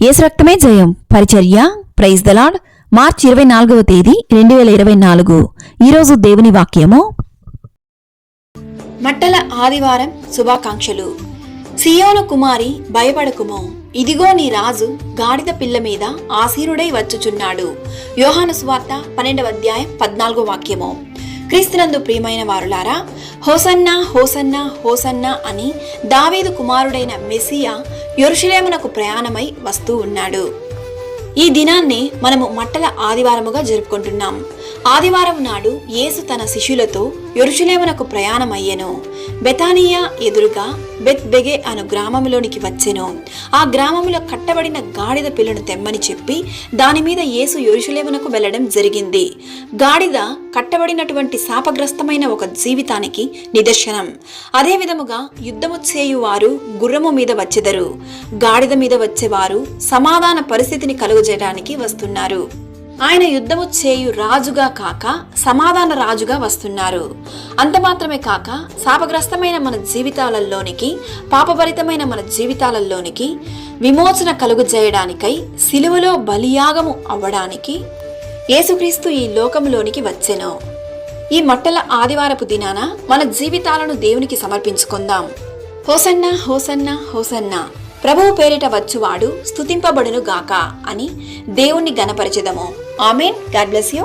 యేసు రక్తమే జయం పరిచర్య ప్రైజ్ ద లార్డ్. మార్చి 24వ తేదీ 2024. ఈరోజు దేవుని వాక్యము. మట్టల ఆదివారం శుభాకాంక్షలు. సియోను కుమారి భయపడకుమో, ఇదిగో నీ రాజు గాడిద పిల్ల మీద ఆసీనుడై వచ్చుచున్నాడు. యోహాను సువార్త 12వ అధ్యాయం 14వ వాక్యము. క్రీస్తునందు ప్రియమైన వారులారా, హోసన్నా హోసన్నా హోసన్నా అని దావీదు కుమారుడైన మెస్సియా యెరూషలేమునకు ప్రయాణమై వస్తూ ఉన్నాడు. ఈ దినాన్ని మనము మట్టల ఆదివారముగా జరుపుకుంటున్నాం. ఆదివారం నాడు యేసు తన శిష్యులతో యెరూషలేమునకు ప్రయాణమయ్యెను. బెతానియా ఎదురుగా బెత్బెగే అను గ్రామంలోనికి వచ్చెను. ఆ గ్రామములో కట్టబడిన గాడిద పిల్లను తెమ్మని చెప్పి దాని మీద యేసు యెరూషలేమునకు వెళ్లడం జరిగింది. గాడిద కట్టబడినటువంటి శాపగ్రస్తమైన ఒక జీవితానికి నిదర్శనం. అదే విధముగా యుద్ధము చేయువారు గుర్రము మీద వచ్చెదరు, గాడిద మీద వచ్చేవారు సమాధాన పరిస్థితిని కలుగజేయడానికి వస్తున్నారు. ఆయన యుద్ధము చేయు రాజుగా కాక సమాధాన రాజుగా వస్తున్నారు. అంత మాత్రమే కాక శాపగ్రస్తమైన మన జీవితాలలోనికి, పాపభరితమైన మన జీవితాలలోనికి విమోచన కలుగజేయడానికై సిలువలో బలియాగము అవ్వడానికి యేసుక్రీస్తు ఈ లోకములోనికి వచ్చెను. ఈ మట్టల ఆదివారపు దినాన మన జీవితాలను దేవునికి సమర్పించుకుందాం. హోసన్నా హోసన్నా హోసన్నా, ప్రభువు పేరిట వచ్చువాడు స్తుతింపబడును గాక అని దేవుణ్ణి గణపరచెదము. ఆమేన్. God bless you.